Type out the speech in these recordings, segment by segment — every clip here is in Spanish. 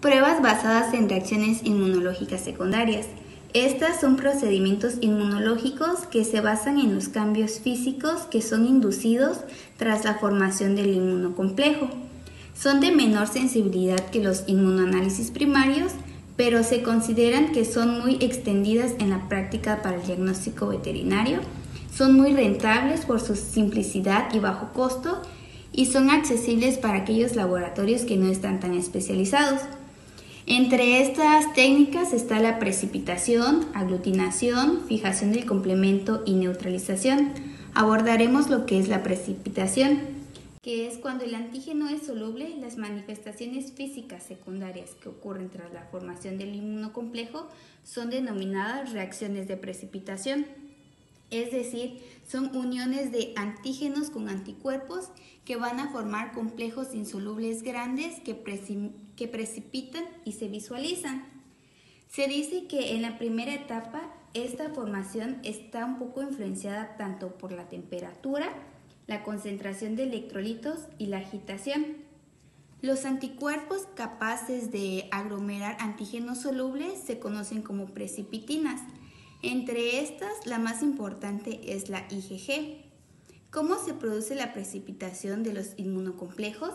Pruebas basadas en reacciones inmunológicas secundarias. Estas son procedimientos inmunológicos que se basan en los cambios físicos que son inducidos tras la formación del inmunocomplejo. Son de menor sensibilidad que los inmunoanálisis primarios, pero se consideran que son muy extendidas en la práctica para el diagnóstico veterinario, son muy rentables por su simplicidad y bajo costo y son accesibles para aquellos laboratorios que no están tan especializados. Entre estas técnicas está la precipitación, aglutinación, fijación del complemento y neutralización. Abordaremos lo que es la precipitación, que es cuando el antígeno es soluble. Las manifestaciones físicas secundarias que ocurren tras la formación del inmunocomplejo son denominadas reacciones de precipitación. Es decir, son uniones de antígenos con anticuerpos que van a formar complejos insolubles grandes que precipitan y se visualizan. Se dice que en la primera etapa esta formación está un poco influenciada tanto por la temperatura, la concentración de electrolitos y la agitación. Los anticuerpos capaces de aglomerar antígenos solubles se conocen como precipitinas. Entre estas, la más importante es la IgG. ¿Cómo se produce la precipitación de los inmunocomplejos?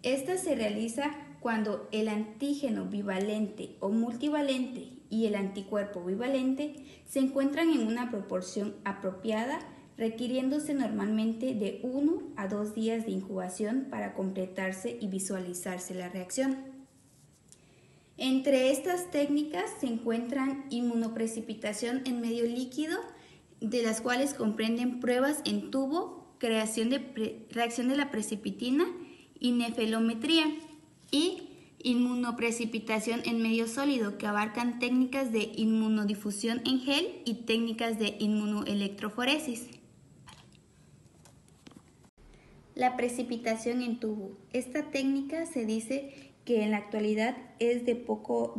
Esta se realiza cuando el antígeno bivalente o multivalente y el anticuerpo bivalente se encuentran en una proporción apropiada, requiriéndose normalmente de 1 a 2 días de incubación para completarse y visualizarse la reacción. Entre estas técnicas se encuentran inmunoprecipitación en medio líquido, de las cuales comprenden pruebas en tubo, reacción de la precipitina y nefelometría, y inmunoprecipitación en medio sólido, que abarcan técnicas de inmunodifusión en gel y técnicas de inmunoelectroforesis. La precipitación en tubo. Esta técnica se dice que en la actualidad es de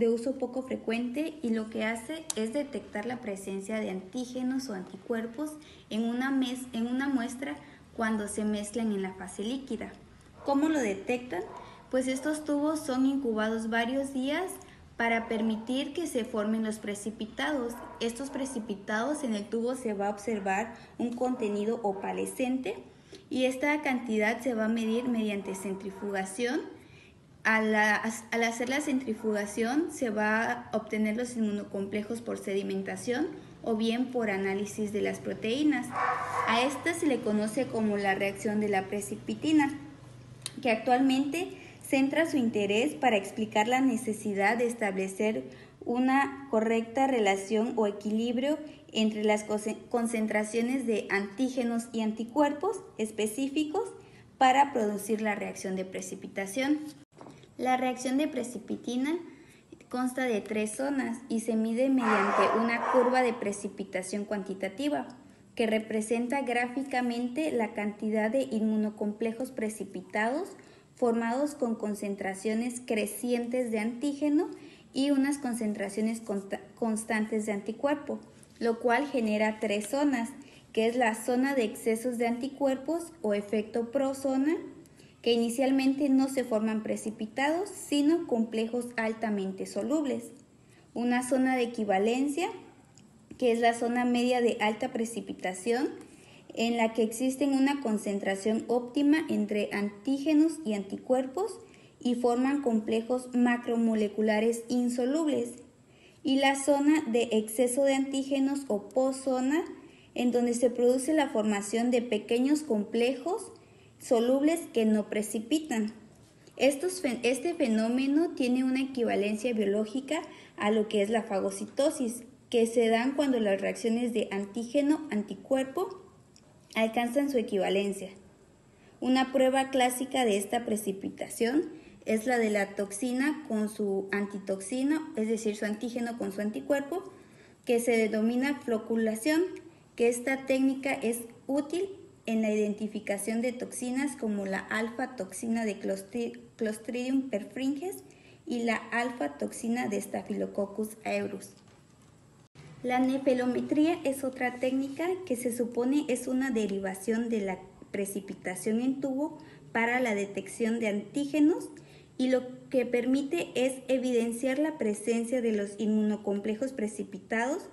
uso poco frecuente y lo que hace es detectar la presencia de antígenos o anticuerpos en una muestra cuando se mezclan en la fase líquida. ¿Cómo lo detectan? Pues estos tubos son incubados varios días para permitir que se formen los precipitados. Estos precipitados, en el tubo se va a observar un contenido opalescente y esta cantidad se va a medir mediante centrifugación. Al hacer la centrifugación se va a obtener los inmunocomplejos por sedimentación o bien por análisis de las proteínas. A esta se le conoce como la reacción de la precipitina, que actualmente centra su interés para explicar la necesidad de establecer una correcta relación o equilibrio entre las concentraciones de antígenos y anticuerpos específicos para producir la reacción de precipitación. La reacción de precipitina consta de 3 zonas y se mide mediante una curva de precipitación cuantitativa que representa gráficamente la cantidad de inmunocomplejos precipitados formados con concentraciones crecientes de antígeno y unas concentraciones constantes de anticuerpo, lo cual genera 3 zonas, que es la zona de excesos de anticuerpos o efecto prozona, que inicialmente no se forman precipitados, sino complejos altamente solubles. Una zona de equivalencia, que es la zona media de alta precipitación, en la que existen una concentración óptima entre antígenos y anticuerpos y forman complejos macromoleculares insolubles. Y la zona de exceso de antígenos o poszona, en donde se produce la formación de pequeños complejos solubles que no precipitan. Este fenómeno tiene una equivalencia biológica a lo que es la fagocitosis, que se dan cuando las reacciones de antígeno-anticuerpo alcanzan su equivalencia. Una prueba clásica de esta precipitación es la de la toxina con su antitoxina, es decir, su antígeno con su anticuerpo, que se denomina floculación, que esta técnica es útil en la identificación de toxinas como la alfa-toxina de Clostridium perfringens y la alfa-toxina de Staphylococcus aureus. La nefelometría es otra técnica que se supone es una derivación de la precipitación en tubo para la detección de antígenos y lo que permite es evidenciar la presencia de los inmunocomplejos precipitados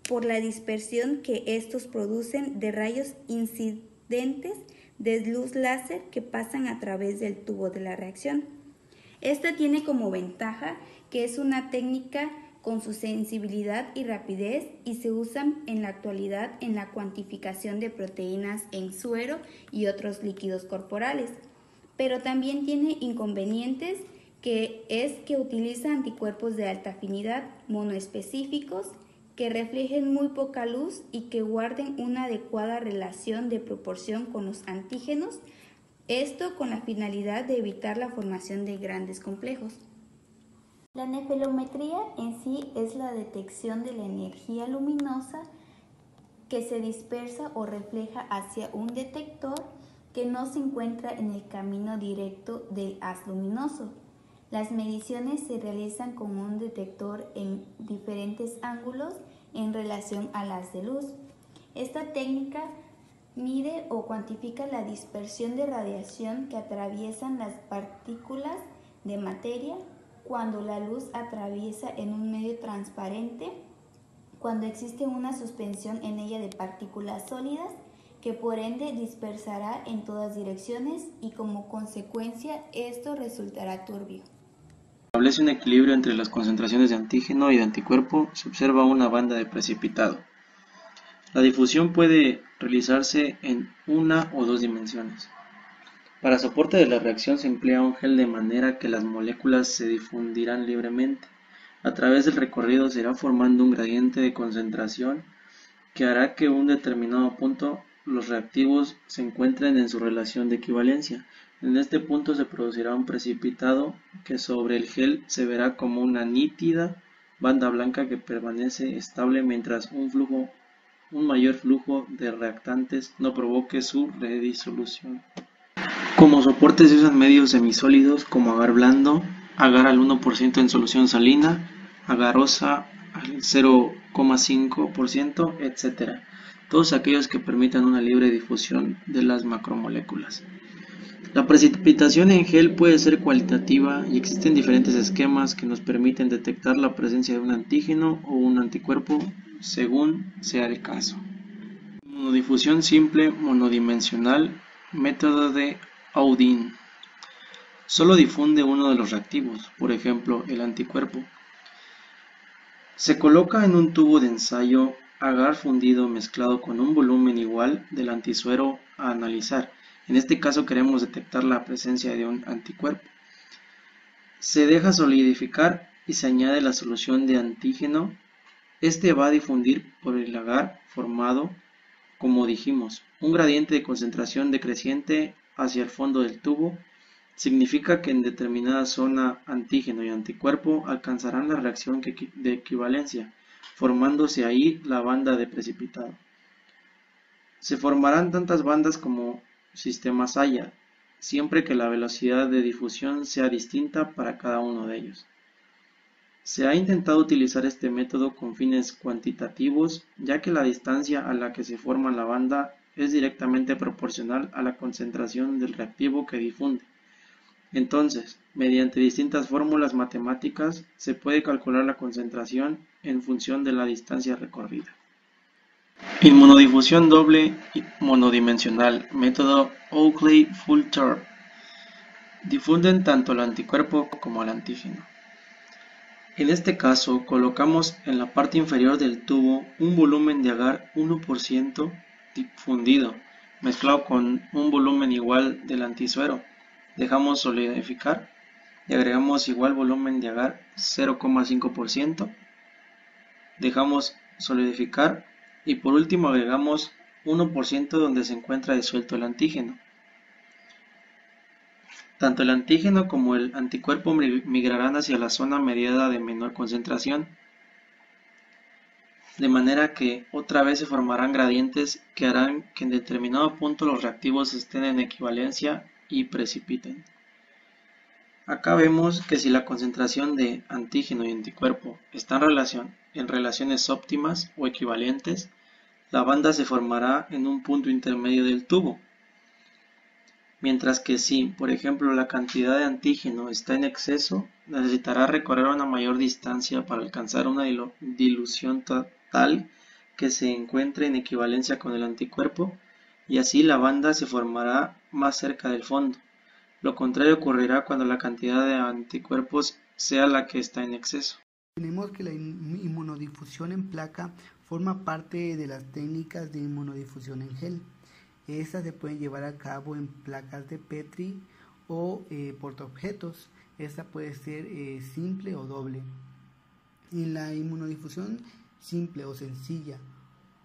por la dispersión que estos producen de rayos incidentes de luz láser que pasan a través del tubo de la reacción. Esta tiene como ventaja que es una técnica con su sensibilidad y rapidez y se usan en la actualidad en la cuantificación de proteínas en suero y otros líquidos corporales. Pero también tiene inconvenientes, que es que utiliza anticuerpos de alta afinidad monoespecíficos que reflejen muy poca luz y que guarden una adecuada relación de proporción con los antígenos, esto con la finalidad de evitar la formación de grandes complejos. La nefelometría en sí es la detección de la energía luminosa que se dispersa o refleja hacia un detector que no se encuentra en el camino directo del haz luminoso. Las mediciones se realizan con un detector en diferentes ángulos en relación al haz de luz. Esta técnica mide o cuantifica la dispersión de radiación que atraviesan las partículas de materia cuando la luz atraviesa en un medio transparente, cuando existe una suspensión en ella de partículas sólidas, que por ende dispersará en todas direcciones y como consecuencia esto resultará turbio. Establece un equilibrio entre las concentraciones de antígeno y de anticuerpo, se observa una banda de precipitado. La difusión puede realizarse en una o dos dimensiones. Para soporte de la reacción se emplea un gel de manera que las moléculas se difundirán libremente. A través del recorrido se irá formando un gradiente de concentración que hará que en un determinado punto los reactivos se encuentren en su relación de equivalencia. En este punto se producirá un precipitado que sobre el gel se verá como una nítida banda blanca que permanece estable mientras un mayor flujo de reactantes no provoque su redisolución. Como soporte se usan medios semisólidos como agar blando, agar al 1% en solución salina, agarosa al 0,5%, etc. Todos aquellos que permitan una libre difusión de las macromoléculas. La precipitación en gel puede ser cualitativa y existen diferentes esquemas que nos permiten detectar la presencia de un antígeno o un anticuerpo según sea el caso. Monodifusión simple monodimensional, método de Audin. Solo difunde uno de los reactivos, por ejemplo, el anticuerpo. Se coloca en un tubo de ensayo agar fundido mezclado con un volumen igual del antisuero a analizar. En este caso queremos detectar la presencia de un anticuerpo. Se deja solidificar y se añade la solución de antígeno. Este va a difundir por el agar formado, como dijimos, un gradiente de concentración decreciente hacia el fondo del tubo. Significa que en determinada zona antígeno y anticuerpo alcanzarán la reacción de equivalencia, formándose ahí la banda de precipitado. Se formarán tantas bandas como sistemas haya, siempre que la velocidad de difusión sea distinta para cada uno de ellos. Se ha intentado utilizar este método con fines cuantitativos, ya que la distancia a la que se forma la banda es directamente proporcional a la concentración del reactivo que difunde. Entonces, mediante distintas fórmulas matemáticas, se puede calcular la concentración en función de la distancia recorrida. Inmunodifusión doble monodimensional, método Oakley-Fulcher. Difunden tanto el anticuerpo como el antígeno. En este caso, colocamos en la parte inferior del tubo un volumen de agar 1% difundido, mezclado con un volumen igual del antisuero. Dejamos solidificar y agregamos igual volumen de agar 0,5%. Dejamos solidificar y por último agregamos 1% donde se encuentra disuelto el antígeno. Tanto el antígeno como el anticuerpo migrarán hacia la zona mediada de menor concentración, de manera que otra vez se formarán gradientes que harán que en determinado punto los reactivos estén en equivalencia y precipiten. Acá vemos que si la concentración de antígeno y anticuerpo está en relaciones óptimas o equivalentes, la banda se formará en un punto intermedio del tubo. Mientras que si, por ejemplo, la cantidad de antígeno está en exceso, necesitará recorrer una mayor distancia para alcanzar una dilución tal que se encuentre en equivalencia con el anticuerpo, y así la banda se formará más cerca del fondo. Lo contrario ocurrirá cuando la cantidad de anticuerpos sea la que está en exceso. Tenemos que la inmunodifusión en placa forma parte de las técnicas de inmunodifusión en gel. Estas se pueden llevar a cabo en placas de Petri o portaobjetos. Esta puede ser simple o doble. En la inmunodifusión simple o sencilla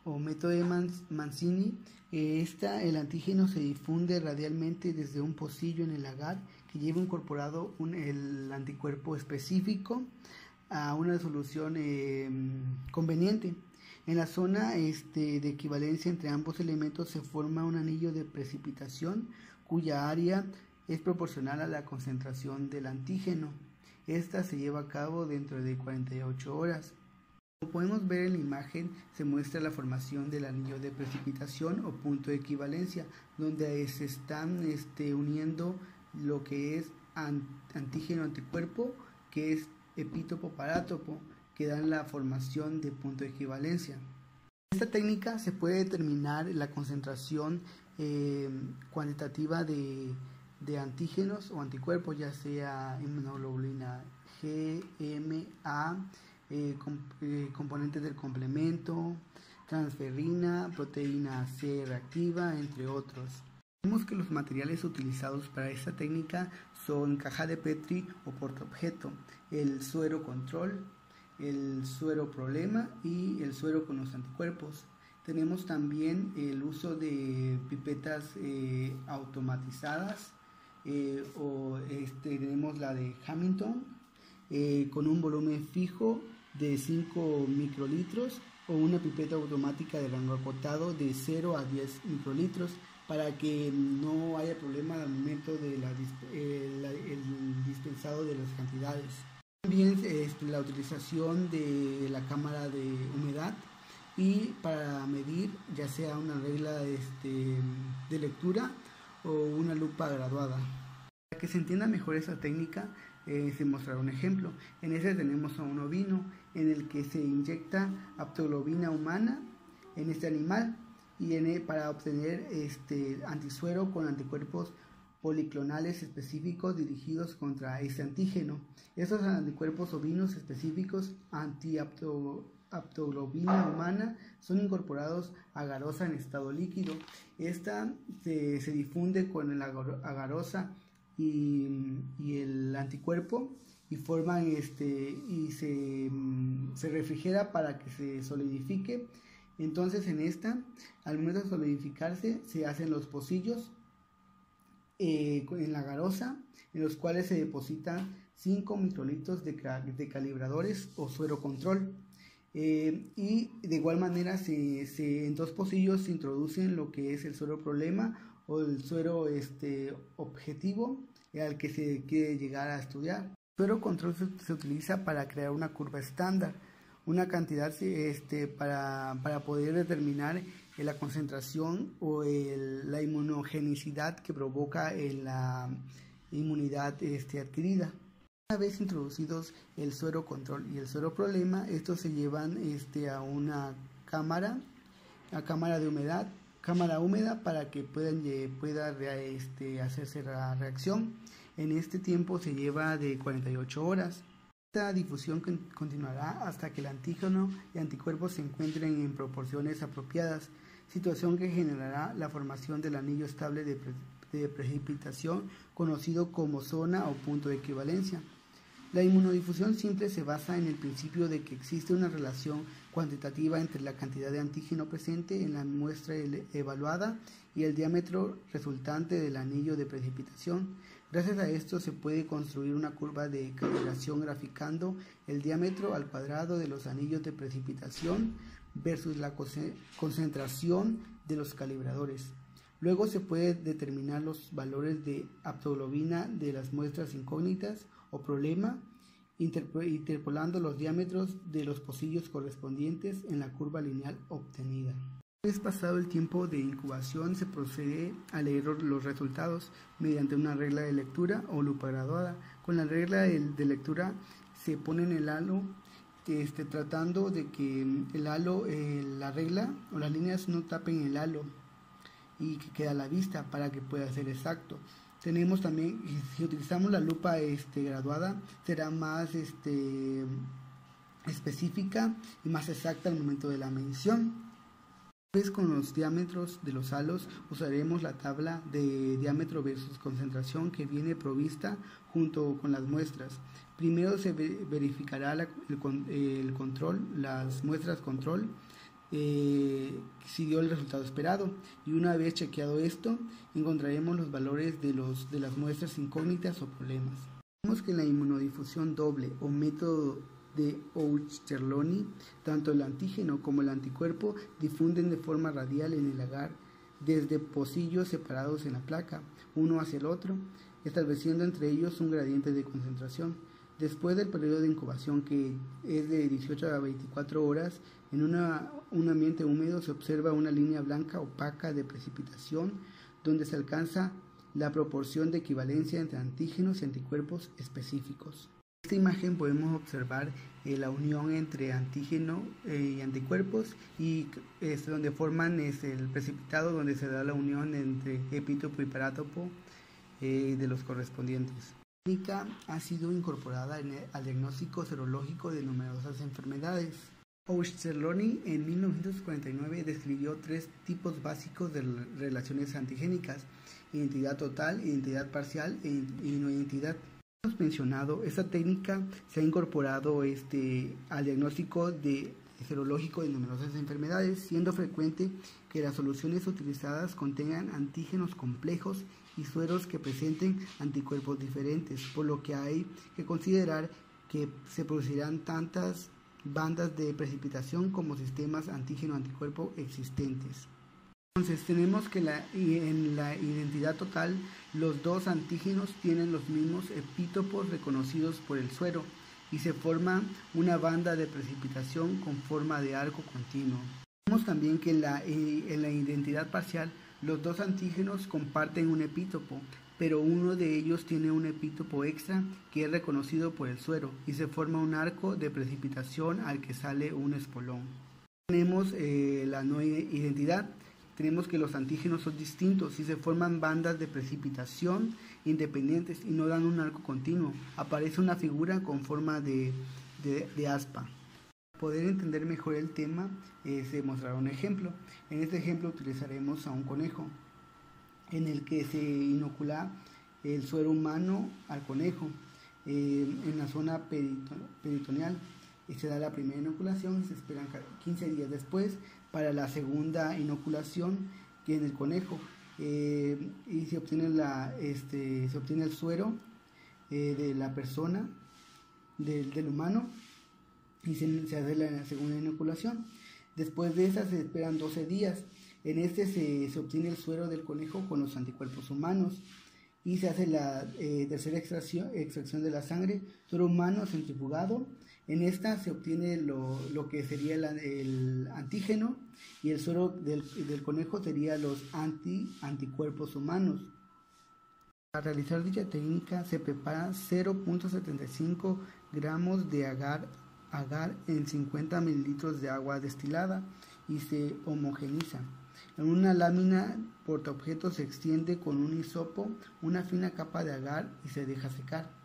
o método de Mancini, el antígeno se difunde radialmente desde un pocillo en el agar que lleva incorporado el anticuerpo específico a una solución conveniente. En la zona de equivalencia entre ambos elementos se forma un anillo de precipitación cuya área es proporcional a la concentración del antígeno. Esta se lleva a cabo dentro de 48 horas. Como podemos ver en la imagen, se muestra la formación del anillo de precipitación o punto de equivalencia, donde se están uniendo lo que es antígeno-anticuerpo, que es epítopo-parátopo, que dan la formación de punto de equivalencia. En esta técnica se puede determinar la concentración cuantitativa de antígenos o anticuerpos, ya sea inmunoglobulina G, M, A, componentes del complemento, transferrina, proteína C reactiva, entre otros. Vemos que los materiales utilizados para esta técnica son caja de Petri o portaobjeto, el suero control, el suero problema y el suero con los anticuerpos. Tenemos también el uso de pipetas automatizadas tenemos la de Hamilton con un volumen fijo de 5 microlitros o una pipeta automática de rango acotado de 0 a 10 microlitros para que no haya problema al momento de el dispensado de las cantidades. También la utilización de la cámara de humedad y para medir ya sea una regla de lectura o una lupa graduada. Para que se entienda mejor esta técnica, se mostrará un ejemplo. En ese tenemos a un ovino en el que se inyecta aptoglobina humana en este animal y para obtener antisuero con anticuerpos policlonales específicos dirigidos contra este antígeno. Estos anticuerpos ovinos específicos anti-aptoglobina humana son incorporados a agarosa en estado líquido. Esta se difunde con la agarosa y el anticuerpo y forman y se refrigera para que se solidifique. Entonces al momento de solidificarse se hacen los pocillos en la garosa, en los cuales se depositan 5 microlitros de calibradores o suero control. Y de igual manera en 2 pocillos se introducen lo que es el suero problema o el suero objetivo al que se quiere llegar a estudiar. El suero control se utiliza para crear una curva estándar, una cantidad para poder determinar la concentración o la inmunogenicidad que provoca la inmunidad adquirida. Una vez introducidos el suero control y el suero problema, estos se llevan a una cámara de humedad, cámara húmeda, para que pueda hacerse la reacción. En este tiempo se lleva de 48 horas. Esta difusión continuará hasta que el antígeno y anticuerpos se encuentren en proporciones apropiadas, situación que generará la formación del anillo estable de precipitación conocido como zona o punto de equivalencia. La inmunodifusión simple se basa en el principio de que existe una relación cuantitativa entre la cantidad de antígeno presente en la muestra evaluada y el diámetro resultante del anillo de precipitación. Gracias a esto se puede construir una curva de calibración graficando el diámetro al cuadrado de los anillos de precipitación versus la concentración de los calibradores. Luego se puede determinar los valores de aptoglobina de las muestras incógnitas o problema, interpolando los diámetros de los pocillos correspondientes en la curva lineal obtenida. Una vez pasado el tiempo de incubación, se procede a leer los resultados mediante una regla de lectura o lupa graduada. Con la regla de lectura se pone en el halo, tratando de que el halo, la regla o las líneas no tapen el halo y que quede a la vista para que pueda ser exacto. Tenemos también, si utilizamos la lupa graduada, será más específica y más exacta al momento de la medición. Con los diámetros de los halos usaremos la tabla de diámetro versus concentración que viene provista junto con las muestras. Primero se verificará el control, las muestras control, si dio el resultado esperado, y una vez chequeado esto encontraremos los valores de las muestras incógnitas o problemas. Vemos que en la inmunodifusión doble o método de Ouchterlony, tanto el antígeno como el anticuerpo difunden de forma radial en el agar desde pocillos separados en la placa, uno hacia el otro, estableciendo entre ellos un gradiente de concentración. Después del periodo de incubación, que es de 18 a 24 horas, en un ambiente húmedo se observa una línea blanca opaca de precipitación donde se alcanza la proporción de equivalencia entre antígenos y anticuerpos específicos. En esta imagen podemos observar la unión entre antígeno y anticuerpos y donde forman el precipitado, donde se da la unión entre epítopo y parátopo de los correspondientes. La técnica ha sido incorporada al diagnóstico serológico de numerosas enfermedades. Ouchterlony en 1949 describió 3 tipos básicos de relaciones antigénicas: identidad total, identidad parcial y no identidad. Como hemos mencionado, esta técnica se ha incorporado al diagnóstico serológico de numerosas enfermedades, siendo frecuente que las soluciones utilizadas contengan antígenos complejos y sueros que presenten anticuerpos diferentes, por lo que hay que considerar que se producirán tantas bandas de precipitación como sistemas antígeno-anticuerpo existentes. Entonces tenemos que en la identidad total los dos antígenos tienen los mismos epítopos reconocidos por el suero y se forma una banda de precipitación con forma de arco continuo. Vemos también que en la identidad parcial los dos antígenos comparten un epítopo, pero uno de ellos tiene un epítopo extra que es reconocido por el suero y se forma un arco de precipitación al que sale un espolón. Tenemos la no identidad. Tenemos que los antígenos son distintos y se forman bandas de precipitación independientes y no dan un arco continuo. Aparece una figura con forma de aspa. Para poder entender mejor el tema, se mostrará un ejemplo. En este ejemplo utilizaremos a un conejo, en el que se inocula el suero humano al conejo en la zona peritoneal. Y se da la primera inoculación y se esperan 15 días después para la segunda inoculación que en el conejo y se obtiene el suero de la persona, del humano, y se hace la segunda inoculación. Después de esa se esperan 12 días. En se obtiene el suero del conejo con los anticuerpos humanos y se hace la tercera extracción de la sangre, suero humano centrifugado. En esta se obtiene lo que sería el antígeno y el suero del conejo sería los anticuerpos humanos. Para realizar dicha técnica se prepara 0.75 gramos de agar en 50 mililitros de agua destilada y se homogeniza. En una lámina portaobjeto se extiende con un hisopo una fina capa de agar y se deja secar.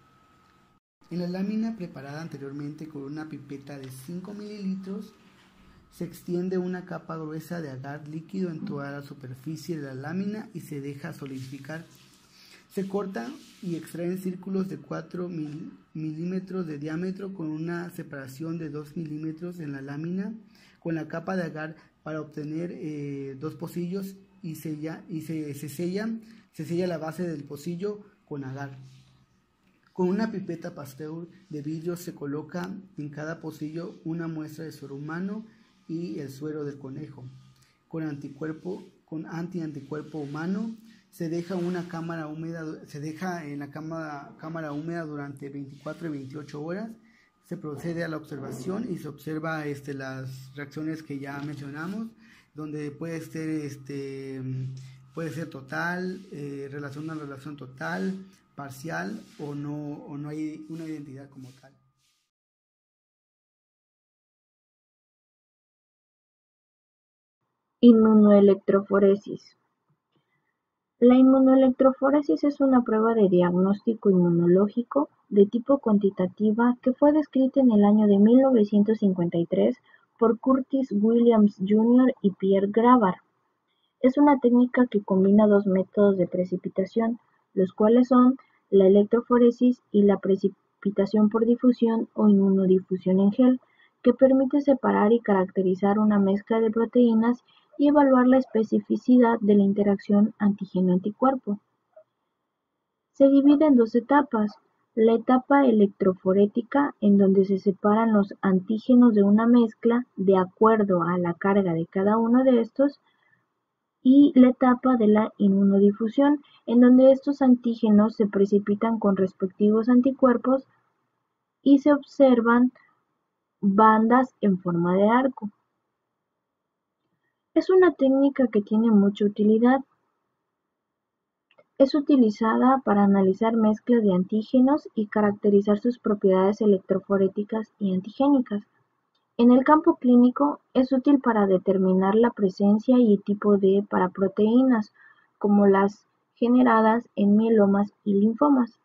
En la lámina preparada anteriormente con una pipeta de 5 mililitros se extiende una capa gruesa de agar líquido en toda la superficie de la lámina y se deja solidificar. Se corta y extraen círculos de 4 milímetros de diámetro con una separación de 2 milímetros en la lámina con la capa de agar para obtener 2 pocillos y se sella la base del pocillo con agar. Con una pipeta Pasteur de vidrio se coloca en cada pocillo una muestra de suero humano y el suero del conejo. Con antianticuerpo humano se deja en la cámara húmeda durante 24 y 28 horas. Se procede a la observación y se observa las reacciones que ya mencionamos. donde puede ser total, una relación total, parcial o no hay una identidad como tal. Inmunoelectroforesis. La inmunoelectroforesis es una prueba de diagnóstico inmunológico de tipo cuantitativa que fue descrita en el año de 1953 por Curtis Williams Jr. y Pierre Grabar. Es una técnica que combina dos métodos de precipitación, los cuales son la electroforesis y la precipitación por difusión o inmunodifusión en gel, que permite separar y caracterizar una mezcla de proteínas y evaluar la especificidad de la interacción antígeno-anticuerpo. Se divide en dos etapas: la etapa electroforética, en donde se separan los antígenos de una mezcla de acuerdo a la carga de cada uno de estos, y la etapa de la inmunodifusión, en donde estos antígenos se precipitan con respectivos anticuerpos y se observan bandas en forma de arco. Es una técnica que tiene mucha utilidad. Es utilizada para analizar mezclas de antígenos y caracterizar sus propiedades electroforéticas y antigénicas. En el campo clínico es útil para determinar la presencia y tipo de paraproteínas, como las generadas en mielomas y linfomas.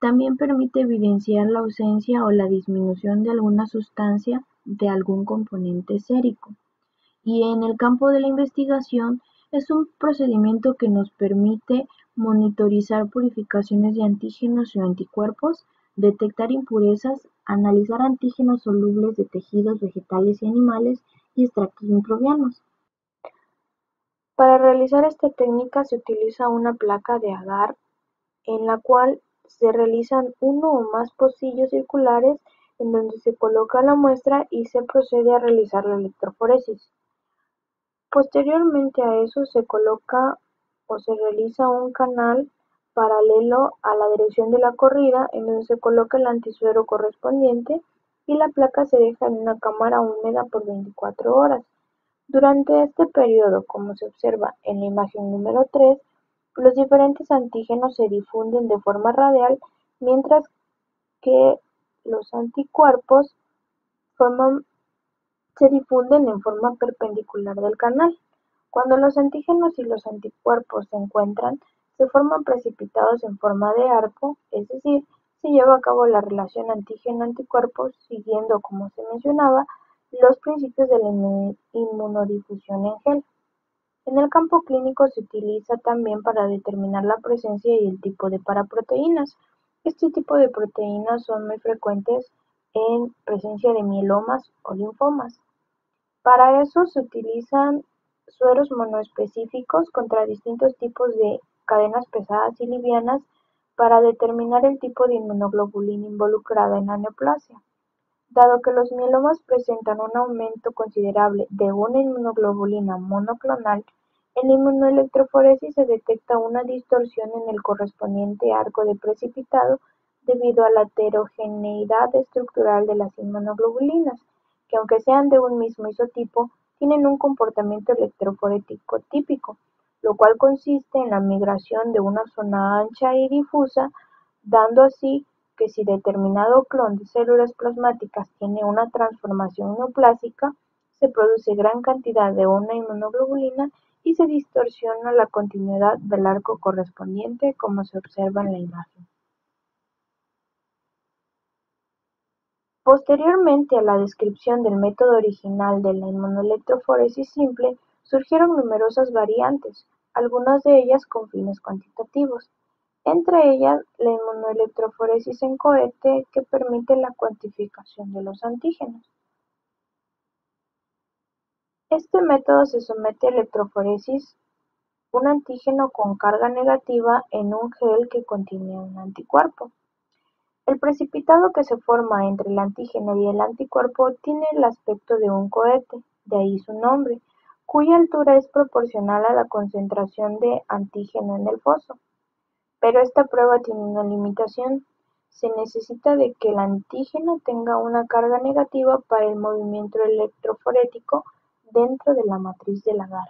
También permite evidenciar la ausencia o la disminución de alguna sustancia de algún componente sérico. Y en el campo de la investigación es un procedimiento que nos permite monitorizar purificaciones de antígenos o anticuerpos, detectar impurezas, analizar antígenos solubles de tejidos vegetales y animales y extractos microbianos. Para realizar esta técnica se utiliza una placa de agar en la cual se realizan uno o más pocillos circulares en donde se coloca la muestra y se procede a realizar la electroforesis. Posteriormente a eso se coloca o se realiza un canal paralelo a la dirección de la corrida, en donde se coloca el antisuero correspondiente y la placa se deja en una cámara húmeda por 24 horas. Durante este periodo, como se observa en la imagen número 3, los diferentes antígenos se difunden de forma radial, mientras que los anticuerpos se difunden en forma perpendicular del canal. Cuando los antígenos y los anticuerpos se encuentran, se forman precipitados en forma de arco, es decir, se lleva a cabo la relación antígeno-anticuerpo siguiendo, como se mencionaba, los principios de la inmunodifusión en gel. En el campo clínico se utiliza también para determinar la presencia y el tipo de paraproteínas. Este tipo de proteínas son muy frecuentes en presencia de mielomas o linfomas. Para eso se utilizan sueros monoespecíficos contra distintos tipos de cadenas pesadas y livianas para determinar el tipo de inmunoglobulina involucrada en la neoplasia. Dado que los mielomas presentan un aumento considerable de una inmunoglobulina monoclonal, en la inmunoelectroforesis se detecta una distorsión en el correspondiente arco de precipitado debido a la heterogeneidad estructural de las inmunoglobulinas, que aunque sean de un mismo isotipo, tienen un comportamiento electroforético típico, lo cual consiste en la migración de una zona ancha y difusa, dando así que si determinado clon de células plasmáticas tiene una transformación neoplásica, se produce gran cantidad de una inmunoglobulina y se distorsiona la continuidad del arco correspondiente, como se observa en la imagen. Posteriormente a la descripción del método original de la inmunoelectroforesis simple, surgieron numerosas variantes, algunas de ellas con fines cuantitativos, entre ellas la inmunoelectroforesis en cohete, que permite la cuantificación de los antígenos. Este método se somete a electroforesis un antígeno con carga negativa en un gel que contiene un anticuerpo. El precipitado que se forma entre el antígeno y el anticuerpo tiene el aspecto de un cohete, de ahí su nombre, cuya altura es proporcional a la concentración de antígeno en el foso. Pero esta prueba tiene una limitación: se necesita de que el antígeno tenga una carga negativa para el movimiento electroforético dentro de la matriz del agar.